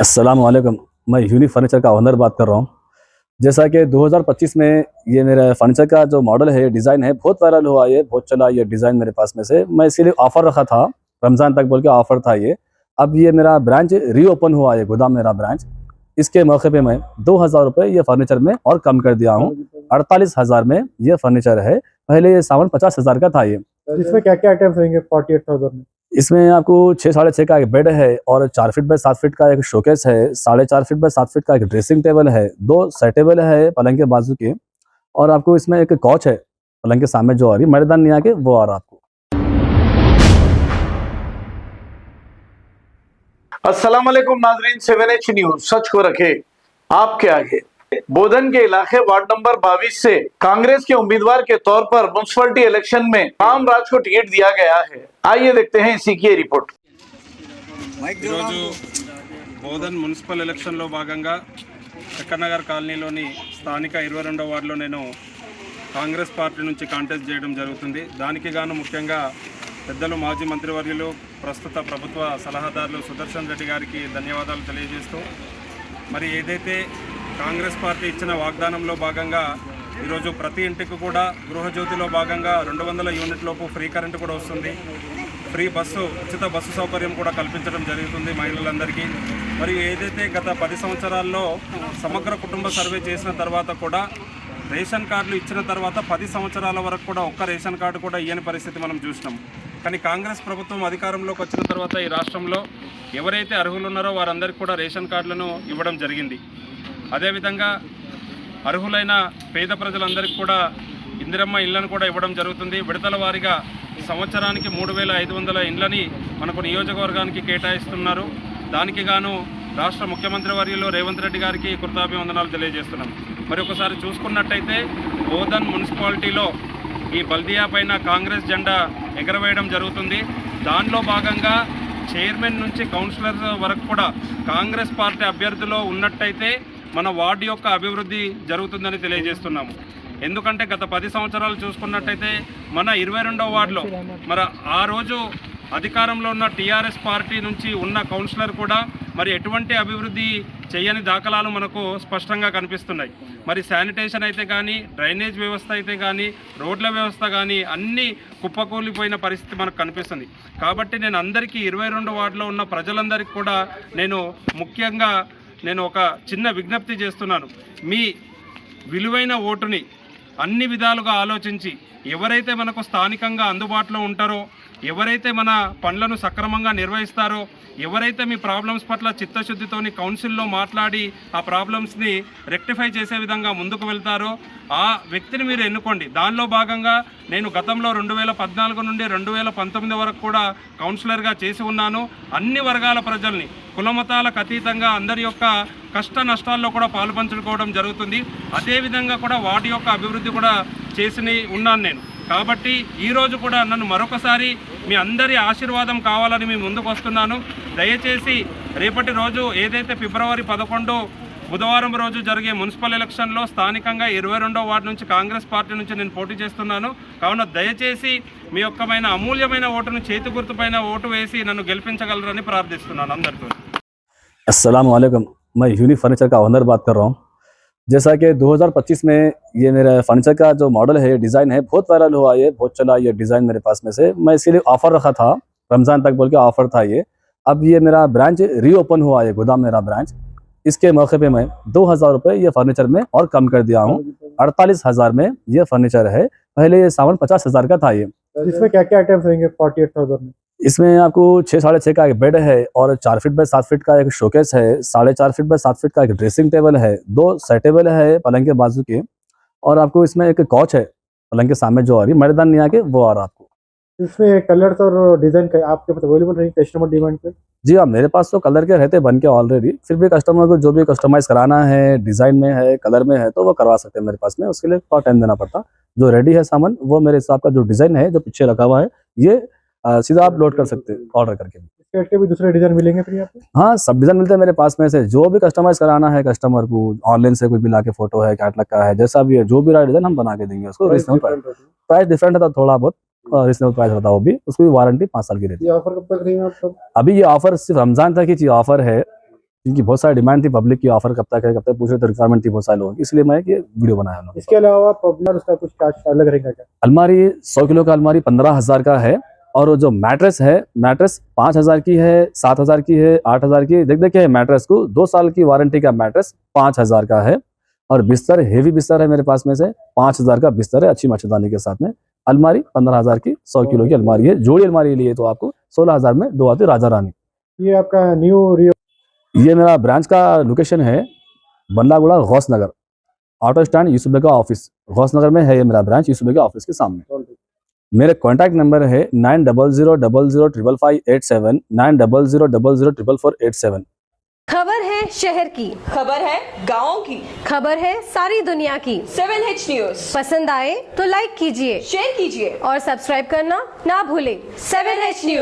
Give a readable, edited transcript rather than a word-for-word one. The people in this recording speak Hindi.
अस्सलाम वालेकुम। मैं यूनिक फर्नीचर का ओनर बात कर रहा हूँ। जैसा कि 2025 में ये मेरा फर्नीचर का जो मॉडल है, डिज़ाइन है, बहुत वायरल हुआ, ये बहुत चला ये डिज़ाइन मेरे पास में से। मैं इसीलिए ऑफ़र रखा था, रमज़ान तक बोल के ऑफ़र था ये। अब ये मेरा ब्रांच रीओपन हुआ है, गोदाम मेरा ब्रांच। इसके मौके पे मैं 2000 रुपये ये फर्नीचर में और कम कर दिया हूँ। 48,000 में ये फर्नीचर है। पहले ये सामान 50,000 का था ये। इसमें क्या क्या आइटम्स रहेंगे 48,000 में? इसमें आपको 6 साढ़े 6 का एक बेड है और 4 फीट बाय 7 फीट का एक शोकेस है, 4.5 फीट बाय 7 फीट का एक ड्रेसिंग टेबल है, 2 साइड टेबल है पलंग के बाजू के, और आपको इसमें एक कॉच है पलंग के सामने जो आ रही मर्दान नहीं आके वो आ रहा आपको। अस्सलाम वालेकुम नाजरीन, 7H न्यूज सच को रखे आपके आगे। बोधन के इलाके वार्ड नंबर 22 से कांग्रेस के उम्मीदवार के तौर पर म्युनिसिपलिटी इलेक्शन में राम राज को टिकट दिया गया है। आइए देखते हैं इसी की रिपोर्ट। బోధన్ మున్సిపల్ ఎలక్షన్లో భాగంగా చక్కనగర్ కాలనీలోని స్థానిక 22వ వార్డులో నేను కాంగ్రెస్ పార్టీ నుంచి కాంటెస్ట్ చేయడం జరుగుతుంది. దానికి గాను ముఖ్యంగా పెద్దలు మాజీ మంత్రివర్యులు ప్రస్తుత ప్రభుత్వ సలహాదారులు సుదర్శన్ రెడ్డి గారికి ధన్యవాదాలు తెలియజేస్తూ, మరి ఏదైతే కాంగ్రెస్ పార్టీ ఇచ్చిన వాగ్దానంలో భాగంగా ఈరోజు ప్రతి ఇంటికి కూడా గృహజ్యోతిలో భాగంగా 200 యూనిట్ లోపు ఫ్రీ కరెంటు కూడా వస్తుంది. ఫ్రీ బస్సు, ఉచిత బస్సు సౌకర్యం కూడా కల్పించడం జరుగుతుంది మహిళలందరికీ. మరియు ఏదైతే గత 10 సంవత్సరాల్లో సమగ్ర కుటుంబ సర్వే చేసిన తర్వాత కూడా రేషన్ కార్డులు ఇచ్చిన తర్వాత 10 సంవత్సరాల వరకు కూడా ఒక్క రేషన్ కార్డు కూడా ఇయ్యని పరిస్థితి మనం చూసినాం. కానీ కాంగ్రెస్ ప్రభుత్వం అధికారంలోకి వచ్చిన తర్వాత ఈ రాష్ట్రంలో ఎవరైతే అర్హులు ఉన్నారో వారందరికీ కూడా రేషన్ కార్డులను ఇవ్వడం జరిగింది. అదేవిధంగా అర్హులైన పేద ప్రజలందరికీ కూడా ఇందిరమ్మ ఇళ్లను కూడా ఇవ్వడం జరుగుతుంది. విడతల వారీగా సంవత్సరానికి 3,500 ఇండ్లని మనకు నియోజకవర్గానికి కేటాయిస్తున్నారు. దానికి గాను రాష్ట్ర ముఖ్యమంత్రి వర్యులు రేవంత్ రెడ్డి గారికి కృతజ్ఞతలు తెలియజేస్తున్నాం. మరి ఒకసారి చూసుకున్నట్టయితే బోధన్ మున్సిపాలిటీలో ఈ బల్దియా పైన కాంగ్రెస్ జెండా ఎగరవేయడం జరుగుతుంది. దానిలో భాగంగా చైర్మన్ నుంచి కౌన్సిలర్స్ వరకు కూడా కాంగ్రెస్ పార్టీ అభ్యర్థిలో ఉన్నట్టయితే మన వార్డు యొక్క అభివృద్ధి జరుగుతుందని తెలియజేస్తున్నాము. ఎందుకంటే గత 10 సంవత్సరాలు చూసుకున్నట్టయితే మన 22వ వార్డులో మరి ఆ రోజు అధికారంలో ఉన్న టీఆర్ఎస్ పార్టీ నుంచి ఉన్న కౌన్సిలర్ కూడా మరి ఎటువంటి అభివృద్ధి చేయని దాఖలాలు మనకు స్పష్టంగా కనిపిస్తున్నాయి. మరి శానిటేషన్ అయితే కానీ, డ్రైనేజ్ వ్యవస్థ అయితే కానీ, రోడ్ల వ్యవస్థ కానీ అన్నీ కుప్పకూలిపోయిన పరిస్థితి మనకు కనిపిస్తుంది. కాబట్టి నేను అందరికీ 22వ వార్డులో ఉన్న ప్రజలందరికీ కూడా ముఖ్యంగా ఒక చిన్న విజ్ఞప్తి చేస్తున్నాను. మీ విలువైన ఓటుని అన్ని విధాలుగా ఆలోచించి ఎవరైతే మనకు స్థానికంగా అందుబాటులో ఉంటారో, ఎవరైతే మన పనులను సక్రమంగా నిర్వహిస్తారో, ఎవరైతే మీ ప్రాబ్లమ్స్ పట్ల చిత్తశుద్ధితోని కౌన్సిల్లో మాట్లాడి ఆ ప్రాబ్లమ్స్ని రెక్టిఫై చేసే విధంగా ముందుకు వెళ్తారో ఆ వ్యక్తిని మీరు ఎన్నుకోండి. దానిలో భాగంగా నేను గతంలో 2014 నుండి 2019 వరకు కూడా కౌన్సిలర్గా చేసి ఉన్నాను. అన్ని వర్గాల ప్రజల్ని కులమతాలకు అతీతంగా అందరి యొక్క కష్ట నష్టాల్లో కూడా పాలుపంచుకోవడం జరుగుతుంది. అదేవిధంగా కూడా వాటి యొక్క అభివృద్ధి కూడా చేసి ఉన్నాను నేను. కాబట్టి ఈరోజు కూడా నన్ను మరొకసారి మీ అందరి ఆశీర్వాదం కావాలని మీ ముందుకు వస్తున్నాను. దయచేసి రేపటి రోజు ఏదైతే ఫిబ్రవరి 11 బుధవారం రోజు జరిగే మున్సిపల్ ఎలక్షన్లో స్థానికంగా 22వ వార్డు నుంచి కాంగ్రెస్ పార్టీ నుంచి నేను పోటీ చేస్తున్నాను. కావున దయచేసి మీ యొక్కమైన అమూల్యమైన ఓటును చేతి గుర్తుపైన ఓటు వేసి నన్ను గెలిపించగలరని ప్రార్థిస్తున్నాను అందరితో. अस्सलाम वालेकुम। मैं यूनिक फर्नीचर का ओनर बात कर रहा हूँ। जैसा कि 2025 में ये मेरा फर्नीचर का जो मॉडल है, डिज़ाइन है, बहुत वायरल हुआ, ये बहुत चला ये डिज़ाइन मेरे पास में से। मैं इसीलिए ऑफ़र रखा था, रमज़ान तक बोल के ऑफ़र था ये। अब ये मेरा ब्रांच रीओपन हुआ है, गोदाम मेरा ब्रांच। इसके मौके पे मैं 2000 रुपये ये फर्नीचर में और कम कर दिया हूँ। 48,000 में ये फर्नीचर है। पहले ये सामान 50,000 का था ये। इसमें क्या क्या आइटम्स रहेंगे 48,000 में? इसमें आपको 6 साढ़े 6 का एक बेड है और 4 फीट बाय 7 फीट का एक शोकेस है, 4.5 फीट बाय 7 फीट का एक ड्रेसिंग टेबल है, 2 साइड टेबल है पलंग के बाजू के, और आपको इसमें एक कॉच है पलंग के सामने जो आ रही मर्दान नहीं आके वो आ रहा आपको। इसमें कलर्स और डिजाइन का आपके पास अवेलेबल रहेंगे कस्टमर डिमांड पे? जी हाँ, मेरे पास तो कलर के रहते बन के ऑलरेडी। फिर भी कस्टमर को जो भी कस्टमाइज कराना है, डिज़ाइन में है, कलर में है, तो वो करवा सकते हैं मेरे पास में। उसके लिए थोड़ा टाइम देना पड़ता। जो रेडी है सामान वो मेरे हिसाब का जो डिज़ाइन है जो पीछे रखा हुआ है ये सीधा आप लोड कर सकते हैं ऑर्डर करके। सेट के भी दूसरे डिजाइन मिलेंगे फिर यहाँ पे? हाँ, सब डिज़ाइन मिलते हैं मेरे पास में से। जो भी कस्टमाइज कराना है कस्टमर को, ऑनलाइन से कोई भी ला के फोटो है, कैटलॉग का है, जैसा भी है, जो भी डिज़ाइन हम बना के देंगे उसको। प्राइस डिफरेंट है, थोड़ा बहुत रीजनेबल प्राइस होता है वो भी। उसकी वारंटी 5 साल की रहती है। ये ऑफर कब तक रहेगा आपका? अभी ये ऑफर सिर्फ रमजान तक ही ऑफर है। क्योंकि बहुत सारी डिमांड थी पब्लिक की, ऑफर कब तक है कब तक पूछ रहे थे, रिक्वायरमेंट थी बहुत सारे लोगों की, इसलिए मैं ये वीडियो बनाया हम लोग। इसके अलावा पॉपुलर उसका कुछ चार्ज अलग रहेगा क्या? अलमारी 100 किलो का अलमारी 15,000 का है, और वो जो मैट्रेस है, मैट्रेस 5,000 की है, 7,000 की है, 8,000 की। देख के मैट्रेस को 2 साल की वारंटी का मैट्रेस 5,000 का है। और बिस्तर हेवी बिस्तर है मेरे पास में से 5,000 का बिस्तर है, अच्छी मच्छरदानी के साथ में। अलमारी 15,000 की 100 किलो की अलमारी है। जोड़ी अलमारी लिए तो आपको 16,000 में 2 आती राजा रानी। ये आपका न्यू रियो ये मेरा ब्रांच का लोकेशन है बल्लागुड़ा गौस नगर, ऑटो स्टैंड यूसुफ बेगा ऑफिस, गौस नगर में है ये मेरा ब्रांच, यूसुफ बेगा ऑफिस के सामने। मेरे कॉन्टैक्ट नंबर है 9000005587, 9000004487। खबर है शहर की, खबर है गाँव की, खबर है सारी दुनिया की। 7H न्यूज पसंद आए तो लाइक कीजिए, शेयर कीजिए और सब्सक्राइब करना ना भूलें। 7H news.